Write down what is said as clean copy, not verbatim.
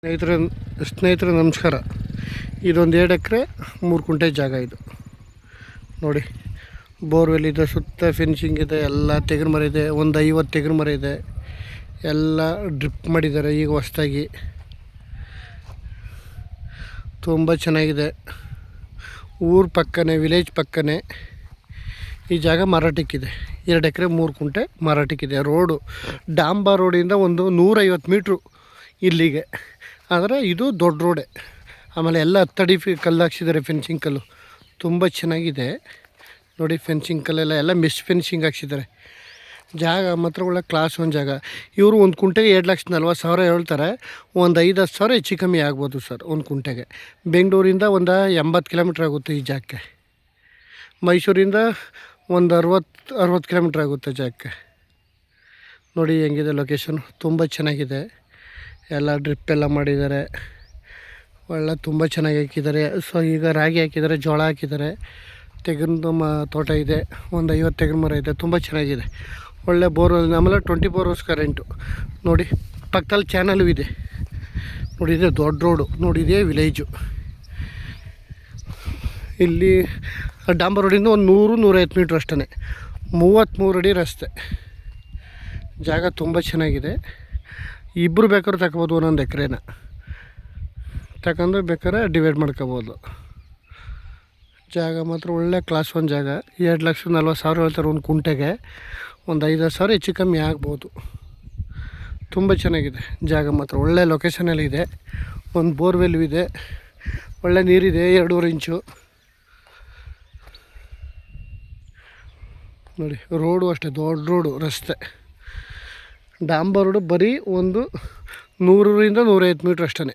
ಸ್ನೇಹಿತರೆ ನಮಸ್ಕಾರ. ಇದೊಂದು 2 ಎಕರೆ 3 ಕುಂಟೆ ಜಾಗ. ಇದು ನೋಡಿ, ಬೋರ್ವೆಲ್ ಇದೆ, ಸುತ್ತ ಫಿನಿಶಿಂಗ್ ಇದೆ, ಎಲ್ಲ ತೆಂಗಿನ ಮರ ಇದೆ. ಒಂದು 50 ತೆಂಗಿನ ಮರ ಇದೆ. ಎಲ್ಲ ಡ್ರಿಪ್ ಮಾಡಿದ್ದಾರೆ ಈಗ ಹೊಸದಾಗಿ. ತುಂಬ ಚೆನ್ನಾಗಿದೆ. ಊರ ಪಕ್ಕನೇ, ವಿಲೇಜ್ ಪಕ್ಕನೇ ಈ ಜಾಗ ಮಾರಾಟಕ್ಕಿದೆ. 2 ಎಕರೆ 3 ಕುಂಟೆ ಮಾರಾಟಕ್ಕಿದೆ. ರೋಡು ಡಾಂಬರ್ ರೋಡಿಂದ ಒಂದು 150 ಮೀಟ್ರು ಇಲ್ಲಿಗೆ. ಆದರೆ ಇದು ದೊಡ್ಡ ರೋಡೆ. ಆಮೇಲೆ ಎಲ್ಲ 10 ಅಡಿ ಕಲ್ಲು ಹಾಕ್ಸಿದ್ದಾರೆ, ಫೆನ್ಸಿಂಗ್ ಕಲ್ಲು. ತುಂಬ ಚೆನ್ನಾಗಿದೆ ನೋಡಿ. ಫೆನ್ಸಿಂಗ್ ಕಲ್ಲೆಲ್ಲ ಎಲ್ಲ ಮಿಸ್ ಫೆನ್ಸಿಂಗ್ ಹಾಕ್ಸಿದ್ದಾರೆ. ಜಾಗ ಮಾತ್ರ ಒಳ್ಳೆ ಕ್ಲಾಸ್ ಒಂದು ಜಾಗ. ಇವರು ಒಂದು ಕುಂಟೆಗೆ 2,40,000 ಹೇಳ್ತಾರೆ. ಒಂದು 5-10 ಸಾವಿರ ಹೆಚ್ಚು ಕಮ್ಮಿ ಆಗ್ಬೋದು ಸರ್ ಒಂದು ಕುಂಟೆಗೆ. ಬೆಂಗಳೂರಿಂದ ಒಂದು 80 ಕಿಲೋಮೀಟ್ರ್ ಆಗುತ್ತೆ ಈ ಜಾಗಕ್ಕೆ. ಮೈಸೂರಿಂದ ಒಂದು 60 ಕಿಲೋಮೀಟ್ರ್ ಆಗುತ್ತೆ ಜಾಗಕ್ಕೆ. ನೋಡಿ ಹೆಂಗಿದೆ ಲೊಕೇಶನ್, ತುಂಬ ಚೆನ್ನಾಗಿದೆ. ಎಲ್ಲ ಡ್ರಿಪ್ ಎಲ್ಲ ಮಾಡಿದ್ದಾರೆ, ಒಳ್ಳೆ ತುಂಬ ಚೆನ್ನಾಗಿ ಹಾಕಿದ್ದಾರೆ. ಸೊ ಈಗ ರಾಗಿ ಹಾಕಿದ್ದಾರೆ, ಜೋಳ ಹಾಕಿದ್ದಾರೆ. ತೆಂಗಿನ ತೋಟ ಇದೆ, ಒಂದು 50 ತೆಂಗಿನ ಮರ ಇದೆ. ತುಂಬ ಚೆನ್ನಾಗಿದೆ. ಒಳ್ಳೆ ಬೋರ್ವೆಲ್. ಆಮೇಲೆ 24 ಅವರ್ಸ್ ಕರೆಂಟು. ನೋಡಿ ಪಕ್ಕದಲ್ಲಿ ಚಾನಲು ಇದೆ. ನೋಡಿ ಇದೆ ದೊಡ್ಡ ರೋಡು. ನೋಡಿ ಇದೆ ವಿಲೇಜು. ಇಲ್ಲಿ ಡಾಂಬರ್ ರೋಡಿಂದ ಒಂದು 100-150 ಮೀಟ್ರ್ ಅಷ್ಟೇ. 33 ಅಡಿ ರಸ್ತೆ. ಜಾಗ ತುಂಬ ಚೆನ್ನಾಗಿದೆ. ಇಬ್ಬರು ಬೇಕಾದ್ರೂ ತಗೋಬೋದು. ಒಂದೊಂದು ಎಕರೆನ ತಗೊಂಡು ಬೇಕಾದ್ರೆ ಡಿವೈಡ್ ಮಾಡ್ಕೋಬೋದು. ಜಾಗ ಮಾತ್ರ ಒಳ್ಳೆ ಕ್ಲಾಸ್ ಒಂದು ಜಾಗ. 2,40,000 ಹೇಳ್ತಾರೆ ಒಂದು ಕುಂಟೆಗೆ. ಒಂದು 5-10 ಸಾವಿರ ಹೆಚ್ಚು ಕಮ್ಮಿ ಆಗ್ಬೋದು. ತುಂಬ ಚೆನ್ನಾಗಿದೆ ಜಾಗ ಮಾತ್ರ. ಒಳ್ಳೆ ಲೊಕೇಶನಲ್ಲಿ ಇದೆ. ಒಂದು ಬೋರ್ವೆಲ್ ಇದೆ, ಒಳ್ಳೆ ನೀರಿದೆ. 2.5 ಇಂಚು ನೋಡಿ. ರೋಡು ಅಷ್ಟೇ ದೊಡ್ಡ ರೋಡು, ರಸ್ತೆ. ಡಾಂಬರ್ ರೋಡು ಬರೀ ಒಂದು 100-150 ಮೀಟ್ರ್ ಅಷ್ಟೇ.